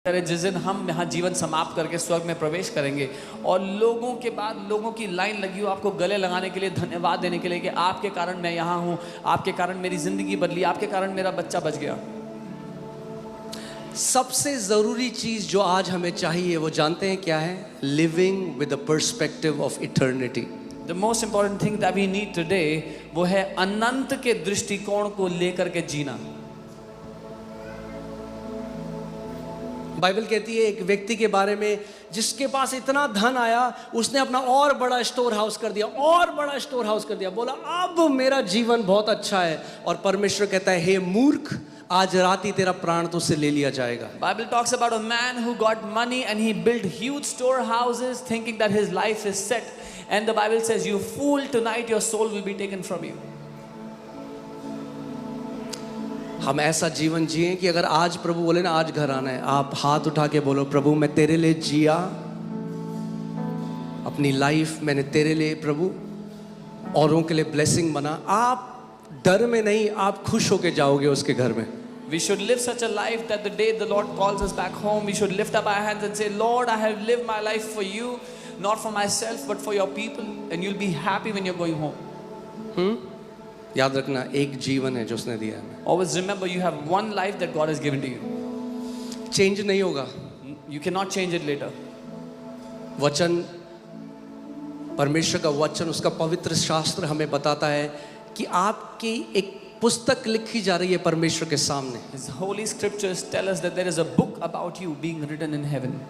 जिस दिन हम यहाँ जीवन समाप्त करके स्वर्ग में प्रवेश करेंगे और लोगों के बाद लोगों की लाइन लगी हो आपको गले लगाने के लिए, धन्यवाद देने के लिए कि आपके कारण मैं यहाँ हूँ, आपके कारण मेरी जिंदगी बदली, आपके कारण मेरा बच्चा बच गया। सबसे जरूरी चीज जो आज हमें चाहिए वो जानते हैं क्या है? Living with the perspective of eternity. The most important thing that we need today वो है अनंत के दृष्टिकोण को लेकर के जीना। बाइबल कहती है एक व्यक्ति के बारे में जिसके पास इतना धन आया, उसने अपना और बड़ा स्टोर हाउस कर दिया, और बड़ा स्टोर हाउस कर दिया, बोला अब मेरा जीवन बहुत अच्छा है। और परमेश्वर कहता है हे मूर्ख, आज रात ही तेरा प्राण तुझसे ले लिया जाएगा। Bible talks about a man who got money and he built huge storehouses thinking that his life is set, and the Bible says you fool, tonight your soul will be taken from you. हम ऐसा जीवन जिए कि अगर आज प्रभु बोले ना आज घर आना है, आप हाथ उठा के बोलो प्रभु मैं तेरे लिए जिया, अपनी लाइफ मैंने तेरे लिए प्रभु औरों के लिए ब्लेसिंग बना। आप डर में नहीं, आप खुश होके जाओगे उसके घर में। We should live such a life that the day the Lord calls us back home, we should lift up our hands and say, Lord, I have lived my life for you, not for myself, but for your people, and you'll be happy when you're going home. याद रखना एक जीवन है जो उसने दिया है। Always remember you have one life that God has given to you. Change नहीं होगा। You cannot change it later. वचन, परमेश्वर का वचन, उसका पवित्र शास्त्र हमें बताता है कि आपकी एक पुस्तक लिखी जा रही है परमेश्वर के सामने। His holy scriptures tell us that there is a book about you being written in heaven.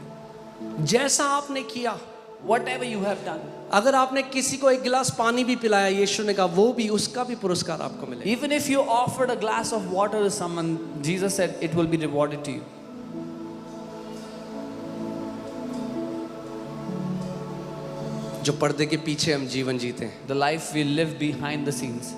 जैसा आपने किया, whatever you have done, अगर आपने किसी को एक गिलास पानी भी पिलाया, यीशु ने कहा वो भी, उसका भी पुरस्कार आपको मिलेगा। even if you offered a glass of water to someone, Jesus said it will be rewarded to you. जो पर्दे के पीछे हम जीवन जीते हैं, The life we live behind the scenes.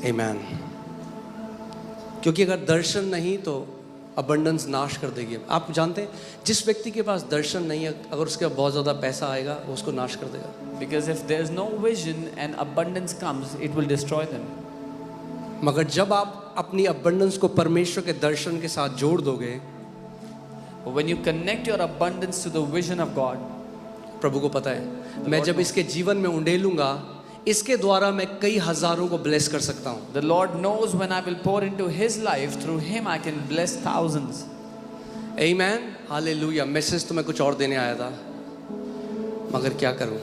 आमीन। क्योंकि अगर दर्शन नहीं तो अबंडेंस नाश कर देगी। आप जानते हैं जिस व्यक्ति के पास दर्शन नहीं है, अगर उसके पास बहुत ज़्यादा पैसा आएगा वो उसको नाश कर देगा। Because if there is no vision and abundance comes, it will destroy them. मगर जब आप अपनी अबंडेंस को परमेश्वर के दर्शन के साथ जोड़ दोगे, But when you connect your abundance to the vision of God, प्रभु को पता है मैं जब इसके जीवन में उंडेलूंगा, इसके द्वारा मैं कई हजारों को ब्लेस कर सकता हूँ। the Lord knows when I will pour into His life, through Him I can bless thousands. आमीन, हालेलुया। मैसेज तो मैं कुछ और देने आया था, मगर क्या करूँ,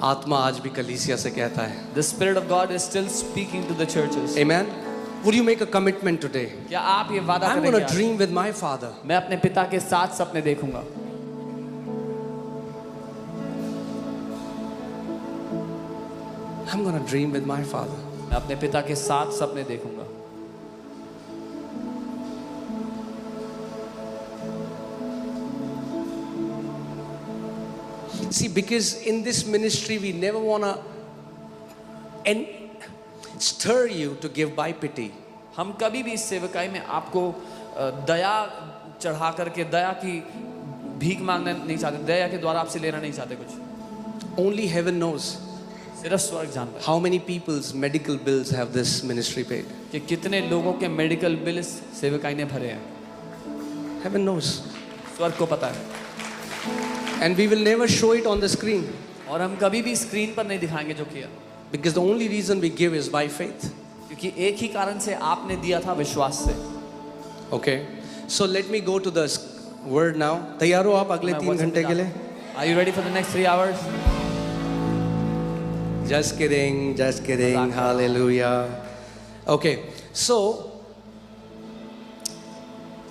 आत्मा आज भी कलीसिया से कहता है। The Spirit of God is still speaking to the churches. Amen. Would you make a commitment today? क्या आप ये वादा I'm करेंगे? going to dream with my Father. मैं अपने पिता के साथ सपने देखूंगा। I'm going to dream with my Father. मैं अपने पिता के साथ सपने देखूंगा। See, because in this ministry we never want to stir you to give by pity. हम कभी भी इस सेवकाई में आपको दया चढ़ा करके दया की भीख मांगना नहीं चाहते, दया के द्वारा आपसे लेना नहीं चाहते कुछ। Only heaven knows सिर्फ स्वर्ग जानता है how many people's medical bills have this ministry paid. कि कितने लोगों के मेडिकल बिल इस सेवकाई ने भरे हैं। Heaven knows. स्वर्ग को पता है। And we will never show it on the screen. और हम कभी भी स्क्रीन पर नहीं दिखाएंगे जो किया, Because the only reason we give is by faith. क्योंकि एक ही कारण से आपने दिया था, विश्वास से। Okay. So let me go to the word now. तैयार हो आप अगले 3 घंटे के लिए? Are you ready for the next 3 hours? Just kidding, just kidding. Hallelujah. Okay. So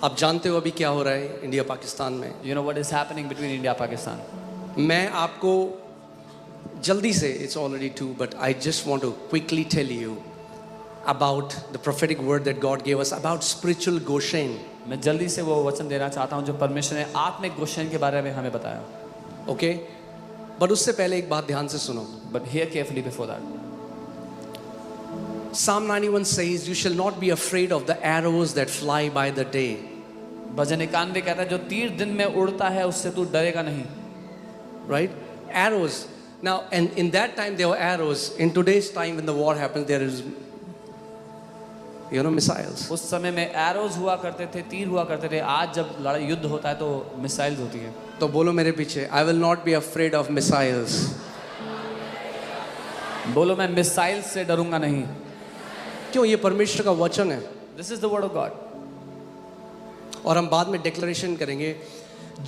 आप जानते हो अभी क्या हो रहा है इंडिया पाकिस्तान में? You know what is happening between India Pakistan? मैं आपको जल्दी से, it's already 2, but I just want to quickly tell you about the prophetic word that God gave us about spiritual Goshen. मैं जल्दी से वो वचन देना चाहता हूँ जो परमेश्वर ने आत्मिक गोशेन के बारे में हमें बताया। Okay? But उससे पहले एक बात ध्यान से सुनो। But hear carefully before that. Psalm 91 says, "You shall not be afraid of the arrows that fly by the day, भजन 91 कहता है जो तीर दिन में उड़ता है उससे तू डरेगा नहीं. right? Arrows. Now, and in that time there were arrows. In today's time when the war happens, there is, missiles. उस समय में एरोज हुआ करते थे, तीर हुआ करते थे. आज जब लड़ाई युद्ध होता है तो मिसाइल्स होती है. तो बोलो मेरे पीछे, I will not be afraid of missiles. बोलो मैं मिसाइल से डरूंगा नहीं. क्यों? ये परमेश्वर का वचन है. This is the word of God. और हम बाद में डिक्लेरेशन करेंगे.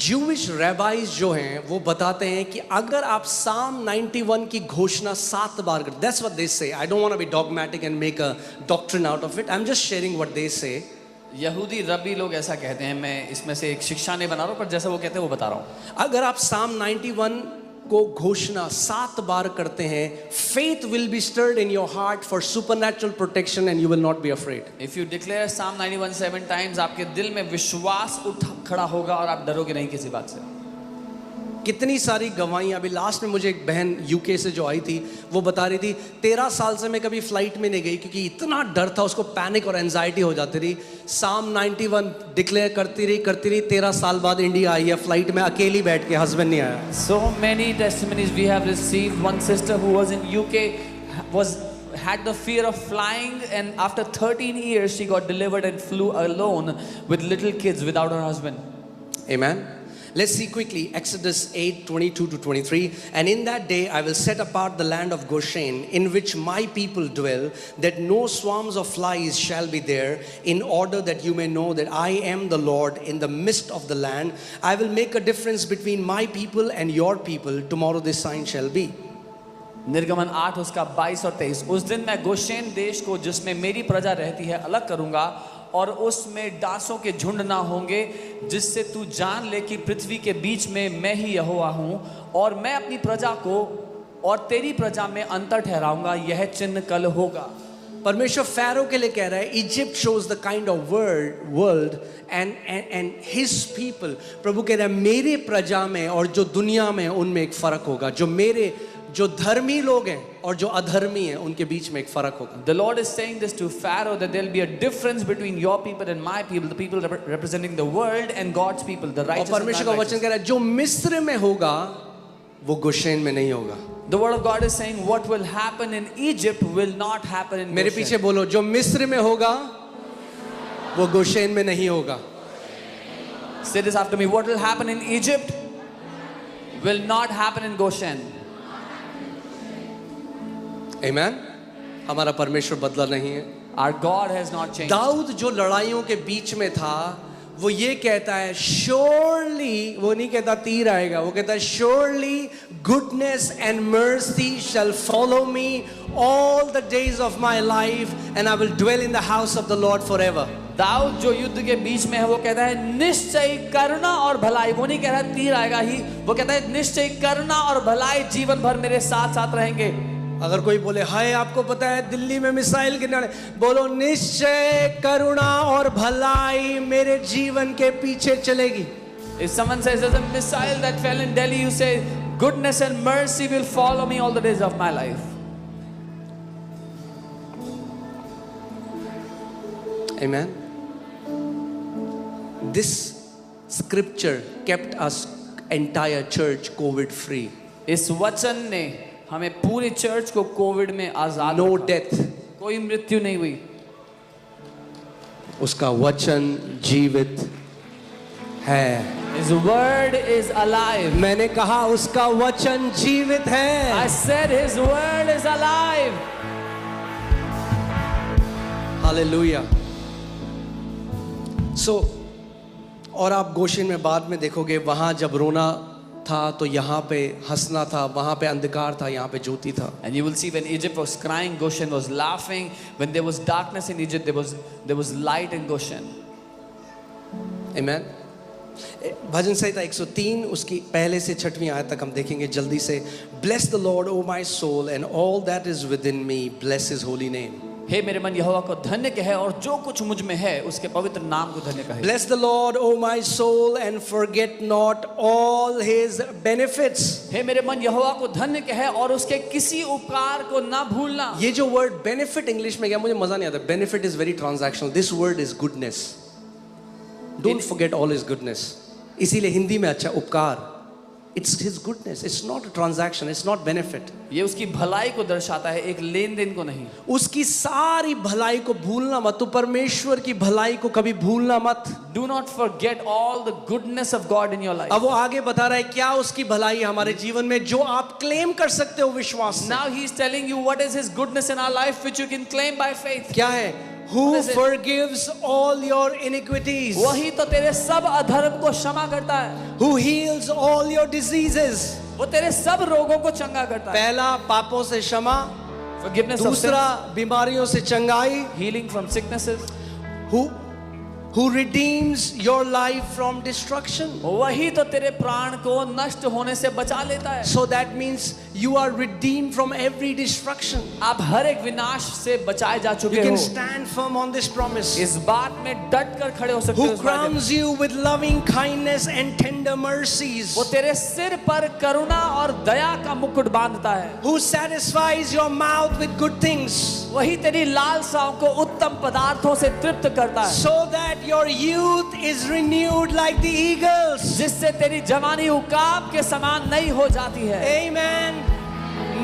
ज्यूइश रैबाइज जो हैं वो बताते हैं कि अगर आप साम 91 की घोषणा 7 बार करते, that's what they say. I don't want to be dogmatic and make a doctrine out of it. I am just sharing what they say. यहूदी रब्बी लोग ऐसा कहते हैं. मैं इसमें से एक शिक्षा नहीं बना रहा हूं, पर जैसा वो कहते हैं वो बता रहा हूं. अगर आप साम 91 को घोषणा 7 बार करते हैं, faith will be stirred in your heart for supernatural protection and you will not be afraid. If you declare Psalm 91 7 times, आपके दिल में विश्वास उठ खड़ा होगा और आप डरोगे नहीं किसी बात से. कितनी सारी गवाहियां. अभी लास्ट में मुझे एक बहन यूके से जो आई थी वो बता रही थी 13 साल से मैं कभी फ्लाइट में नहीं गई क्योंकि इतना डर था, उसको पैनिक और एंजाइटी हो जाती रही. साम 91 डिक्लेयर करती रही. 13 साल बाद इंडिया आई है फ्लाइट में अकेली बैठ के, हस्बैंड नहीं आया. So many testimonies we have received. One sister who was in UK had the fear of flying, and after 13 years she got delivered and flew alone with little kids without her husband. Amen. Let's see quickly Exodus 8:22 to 23. And in that day I will set apart the land of Goshen in which my people dwell, that no swarms of flies shall be there, in order that you may know that I am the Lord in the midst of the land. I will make a difference between my people and your people. Tomorrow this sign shall be. निर्गमन 8 उसका 22 और 23. उस दिन मैं गोशेन देश को जिसमें मेरी प्रजा रहती है अलग करूंगा, और उसमें डांसों के झुंड ना होंगे, जिससे तू जान ले कि पृथ्वी के बीच में मैं ही यहोवा हूँ. और मैं अपनी प्रजा को और तेरी प्रजा में अंतर ठहराऊंगा. यह चिन्ह कल होगा. परमेश्वर फैरो के लिए कह रहा है, Egypt shows the kind of world and his people. प्रभु कह रहा है मेरे प्रजा में और जो दुनिया में उनमें एक फर्क होगा. जो धर्मी लोग हैं और जो अधर्मी हैं उनके बीच में एक फर्क होगा. The Lord is saying this to Pharaoh, that there will be a difference between your people and my people, the people representing the world and God's people, the righteous. और परमेश्वर का वचन कह रहा है जो मिस्र में होगा वो गोशेन में नहीं होगा. The word of God is saying what will happen in Egypt will not happen in Goshen. मेरे पीछे बोलो, जो मिस्र में होगा वो गोशेन में नहीं होगा. Say this after me. What will happen in Egypt will not happen in Goshen. Amen. हमारा परमेश्वर बदला नहीं है. Our God has not changed. Dawood जो लड़ाइयों के बीच में था वो ये कहता है surely, वो नहीं कहता तीर आएगा, वो कहता है surely goodness and mercy shall follow me all the days of my life and I will dwell in the house of the Lord forever. Dawood जो युद्ध के बीच में है वो कहता है निश्चय करुणा और भलाई. वो नहीं कह रहा तीर आएगा ही, वो कहता है निश्चय करुणा और भलाई जीवन भर मेरे साथ साथ रहेंगे. अगर कोई बोले हाय आपको पता है दिल्ली में मिसाइल गिरने वाले, बोलो निश्चय करुणा और भलाई मेरे जीवन के पीछे चलेगी. If someone says there's a missile that fell in Delhi, you say goodness and mercy will follow me all the days of my life. Amen. This scripture kept us entire church COVID free. इस वचन ने हमें पूरी church को Covid में आजाद No रखा. death. कोई मृत्यु नहीं हुई. उसका वचन जीवित है. His word is alive. मैंने कहा उसका वचन जीवित है. I said his word is alive. Hallelujah. So, और आप गोशेन में बाद में देखोगे वहां जब रोना था तो यहाँ पे हंसना था, वहाँ पे अंधकार था, यहाँ पे ज्योति था. And you will see when Egypt was crying, Goshen was laughing. When there was darkness in Egypt, there was light in Goshen. Amen. भजन संहिता 103 उसकी पहले से 6वीं आयत तक हम देखेंगे जल्दी से. Bless the Lord, O my soul, and all that is within me. Bless His holy name. हे मेरे मन यहोवा को धन्य कहे और जो कुछ मुझ में है उसके पवित्र नाम को धन्य कहे. Bless the Lord, O my soul, and forget not all His benefits. हे मेरे मन यहोवा को धन्य कहे और उसके किसी उपकार को ना भूलना. ये जो वर्ड बेनिफिट इंग्लिश में क्या मुझे मजा नहीं आता. Benefit is very transactional. This word is goodness. Don't forget all his goodness. इसीलिए हिंदी में अच्छा उपकार. It's his goodness, it's not a transaction, it's not benefit. ये उसकी भलाई को दर्शाता है, एक लेन देन को नहीं. उसकी सारी भलाई को भूलना मत. तू परमेश्वर की भलाई को कभी भूलना मत. Do not forget all the goodness of God in your life. अब वो आगे बता रहा है क्या उसकी भलाई है हमारे जीवन में जो आप क्लेम कर सकते हो विश्वास से. Now he is telling you what is his goodness in our life which you can claim by faith. क्या है? Who What is it? forgives all your iniquities. वही तो तेरे सब अधर्म को क्षमा करता है. Who heals all your diseases. वो तेरे सब रोगों को चंगा करता है. पहला पापों से क्षमा. Forgiveness of दूसरा sins, बीमारियों से चंगाई. healing from sicknesses. Who redeems your life from destruction. वही तो तेरे प्राण को नष्ट होने से बचा लेता है. So that means you are redeemed from every destruction. आप हर एक विनाश से बचाए जा You चुके can हो. stand firm on this promise. इस बात में डट कर खड़े हो सकते हो. Who इस बात में. crowns you with loving kindness and tender mercies. वो तेरे सिर पर करुणा और दया का मुकुट बांधता है. Who satisfies your mouth with good things. वही तेरी लालसाओं को उत्तम पदार्थों से तृप्त करता है. So that your youth is renewed like the eagles. जिससे तेरी जवानी उकाब के समान नई हो जाती है. Amen.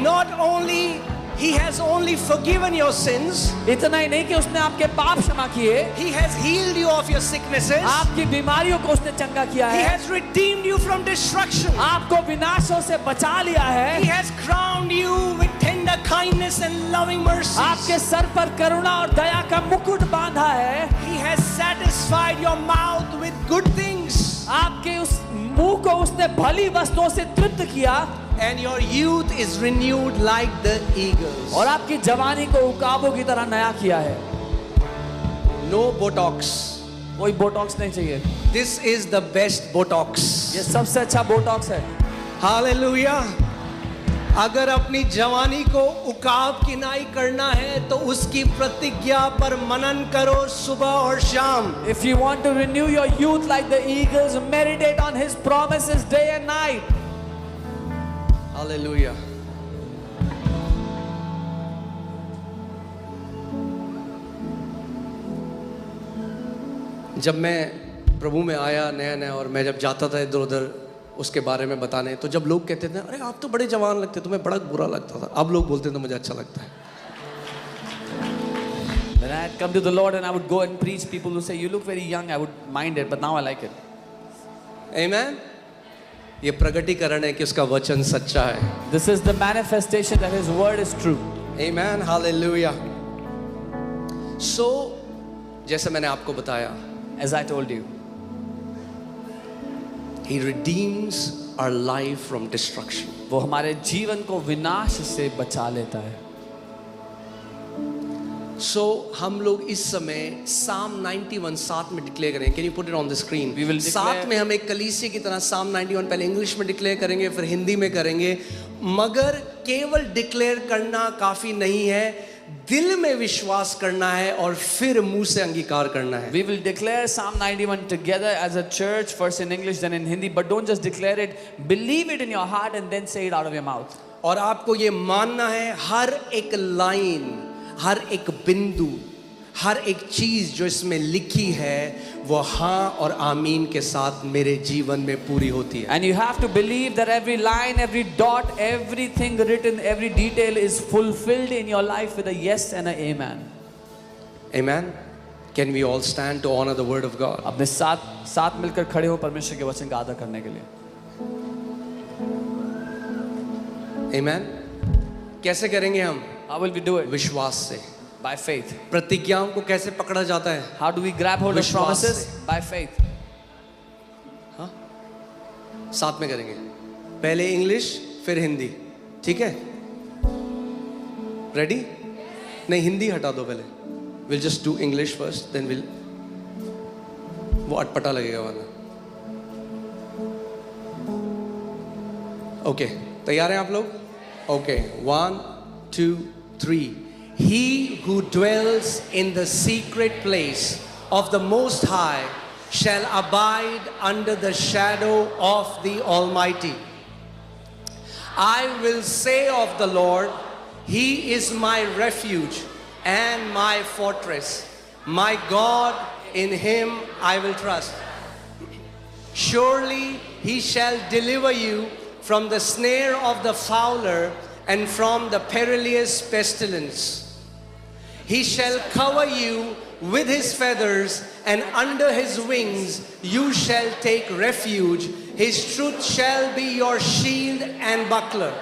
Not only He has only forgiven your sins. इतना ही नहीं कि उसने आपके पाप क्षमा किए. He has healed you of your sicknesses. आपकी बीमारियों को उसने चंगा किया He है. has redeemed you from destruction. आपको विनाशों से बचा लिया है. He has crowned you with tender kindness and loving mercies. आपके सर पर करुणा और दया का मुकुट बांधा है. He has satisfied your mouth with good things. आपके उस मुंह को उसने भली वस्तुओं से तृप्त किया. And your youth is renewed like the eagles. और आपकी जवानी को उकाबों की तरह नया किया है. No Botox. कोई बोटॉक्स नहीं चाहिए. This is the best Botox. ये सबसे अच्छा बोटॉक्स है. Hallelujah. अगर अपनी जवानी को उकाब किनाई करना है तो उसकी प्रतिज्ञा पर मनन करो सुबह और शाम. If you want to renew your youth like the eagles, meditate on his promises day and night. Hallelujah. जब मैं प्रभु में आया नया नया और मैं जब जाता था इधर उधर उसके बारे में बताने, तो जब लोग कहते थे अरे आप तो बड़े जवान लगते, तुम्हें बड़ा बुरा लगता था. अब लोग बोलते हैं तो मुझे अच्छा लगता है. When I had come to the Lord and I would go and preach, people would say, "You look very young." I would mind it, but now I like it. Amen. ये प्रगटीकरण है कि उसका वचन सच्चा है. This is the manifestation that His word is true. Amen. Hallelujah. So, जैसे मैंने आपको बताया, As I told you, He redeems our life from destruction. वो हमारे जीवन को विनाश से बचा लेता है. So, हम लोग इस समय Psalm 91 साथ में डिक्लेयर करेंगे. Can you put it on the screen? We will declare- साथ में हम एक कलीसिया की तरह Psalm 91 पहले इंग्लिश में डिक्लेयर करेंगे, फिर हिंदी में करेंगे. मगर केवल डिक्लेयर करना काफी नहीं है, दिल में विश्वास करना है और फिर मुंह से अंगीकार करना है. We will declare Psalm 91 together as a church, first in English, then in Hindi. But don't just declare it. Believe it in your heart and then say it out of your mouth. और आपको ये मानना है हर एक line, हर एक बिंदु, हर एक चीज जो इसमें लिखी है वो हाँ और आमीन के साथ मेरे जीवन में पूरी होती है. And you have to believe that every line, every dot, everything written, every detail is fulfilled in your life with a yes and a amen. Amen. Can we all stand to honor the word of God? अपने साथ मिलकर खड़े हो परमेश्वर के वचन का आदर करने के लिए. Amen. कैसे करेंगे हम? How will we do it? विश्वास से. By faith. प्रतिज्ञाओं को कैसे पकड़ा जाता है? How do we grab hold of विश्वास promises? से. By faith. हाँ? साथ में करेंगे. पहले इंग्लिश फिर हिंदी. ठीक है? रेडी? नहीं, हिंदी हटा दो पहले. We'll just do English first, then we'll. वो अटपटा लगेगा वरना. ओके, तैयार हैं आप लोग? Okay, 1, 2, 3. He who dwells in the secret place of the Most High shall abide under the shadow of the Almighty. I will say of the Lord, He is my refuge and my fortress. My God, in Him I will trust. Surely he shall deliver you from the snare of the fowler and from the perilous pestilence. He shall cover you with his feathers, and under his wings you shall take refuge. His truth shall be your shield and buckler.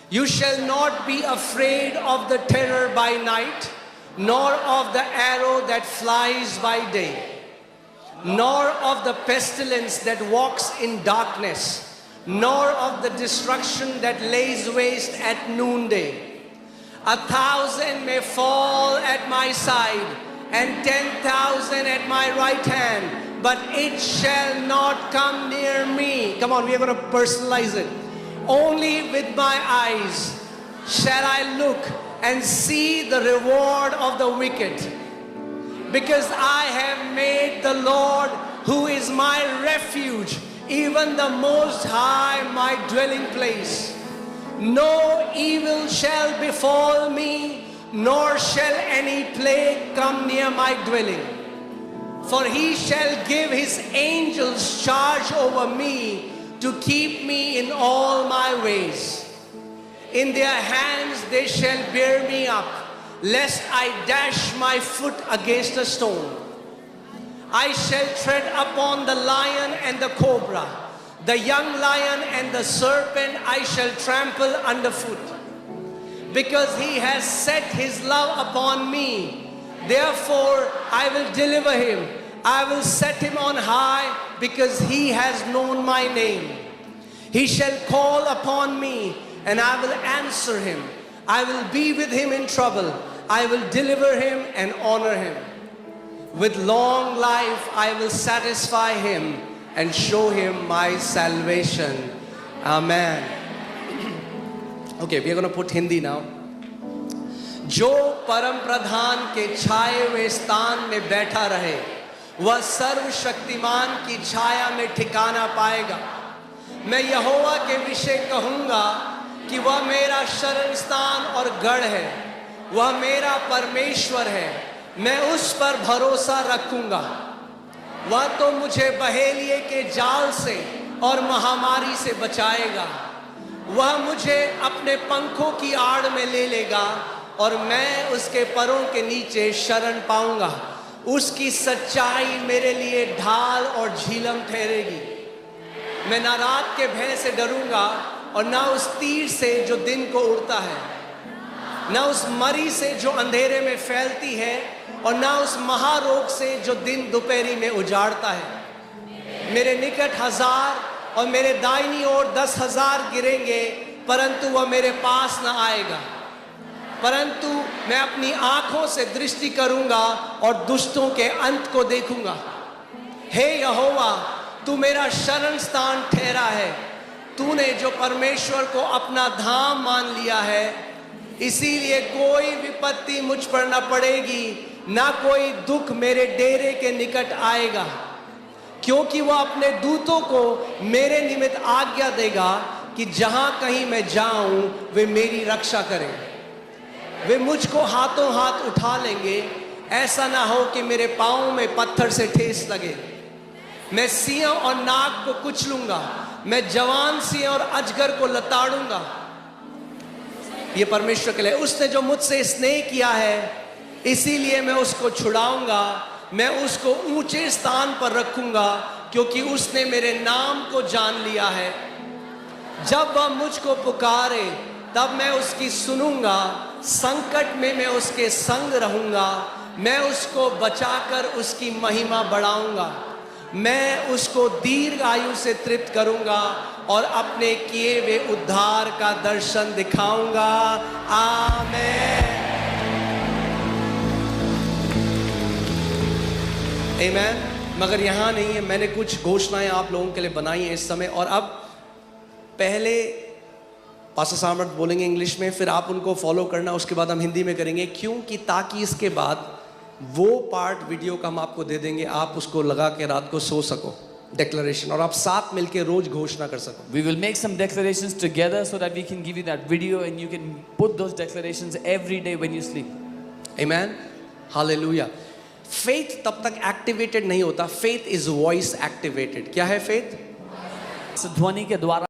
You shall not be afraid of the terror by night, nor of the arrow that flies by day, nor of the pestilence that walks in darkness, nor of the destruction that lays waste at noonday. 1,000 may fall at my side, and 10,000 at my right hand, but it shall not come near me. Come on, we are going to personalize it. Only with my eyes shall I look and see the reward of the wicked, because I have made the Lord, who is my refuge, even the Most High, my dwelling place. No evil shall befall me, nor shall any plague come near my dwelling. For he shall give his angels charge over me to keep me in all my ways. In their hands they shall bear me up, lest I dash my foot against a stone. I shall tread upon the lion and the cobra, the young lion and the serpent I shall trample underfoot. Because he has set his love upon me, therefore I will deliver him. I will set him on high, because he has known my name. He shall call upon me, and I will answer him. I will be with him in trouble. I will deliver him and honor him. With long life I will satisfy him and show him my salvation. Amen. Okay, we are going to put Hindi now. जो परम प्रधान के छाए हुए स्थान में बैठा रहे, वह सर्वशक्तिमान की छाया में ठिकाना पाएगा. मैं यहोवा के विषय कहूँगा कि वह मेरा शरण स्थान और गढ़ है, वह मेरा परमेश्वर है, मैं उस पर भरोसा रखूँगा. वह तो मुझे बहेलिए के जाल से और महामारी से बचाएगा. वह मुझे अपने पंखों की आड़ में ले लेगा, और मैं उसके परों के नीचे शरण पाऊंगा. उसकी सच्चाई मेरे लिए ढाल और झीलम ठहरेगी. मैं ना रात के भय से डरूंगा, और ना उस तीर से जो दिन को उड़ता है, ना उस मरी से जो अंधेरे में फैलती है, और ना उस महारोग से जो दिन दोपहरी में उजाड़ता है. मेरे निकट 1000 और मेरे दाहिनी ओर 10,000 गिरेंगे, परंतु वह मेरे पास न आएगा. परंतु मैं अपनी आंखों से दृष्टि करूंगा और दुष्टों के अंत को देखूंगा. हे यहोवा, तू मेरा शरण स्थान ठहरा है. तूने जो परमेश्वर को अपना धाम मान लिया है, इसीलिए कोई विपत्ति मुझ पर न पड़ेगी, ना कोई दुख मेरे डेरे के निकट आएगा. क्योंकि वह अपने दूतों को मेरे निमित्त आज्ञा देगा कि जहां कहीं मैं जाऊं वे मेरी रक्षा करें. वे मुझको हाथों हाथ उठा लेंगे, ऐसा ना हो कि मेरे पाँव में पत्थर से ठेस लगे. मैं सिंह और नाग को कुचलूंगा, मैं जवान सिंह और अजगर को लताड़ूंगा. ये परमेश्वर के लिए. उसने जो मुझसे स्नेह किया है, इसीलिए मैं उसको छुड़ाऊंगा. मैं उसको ऊंचे स्थान पर रखूंगा, क्योंकि उसने मेरे नाम को जान लिया है. जब वह मुझको पुकारे, तब मैं उसकी सुनूंगा. संकट में मैं उसके संग रहूंगा. मैं उसको बचाकर उसकी महिमा बढ़ाऊंगा. मैं उसको दीर्घ आयु से तृप्त करूंगा और अपने किए हुए उद्धार का दर्शन दिखाऊंगा. आमीन. आमीन. मगर यहाँ नहीं है, मैंने कुछ घोषणाएं आप लोगों के लिए बनाई हैं इस समय. और अब पहले पास्टर सामर्थ बोलेंगे इंग्लिश में, फिर आप उनको फॉलो करना, उसके बाद हम हिंदी में करेंगे. क्योंकि ताकि इसके बाद वो पार्ट वीडियो का हम आपको दे देंगे, आप उसको लगा के रात को सो सको, declaration, और आप साथ मिलके रोज घोषणा कर सको. We will make some declarations together so that we can give you that video and you can put those declarations every day when you sleep. Amen. Hallelujah. Faith तब तक एक्टिवेटेड नहीं होता, फेथ इज वॉइस एक्टिवेटेड। क्या है faith? इस ध्वनि के द्वारा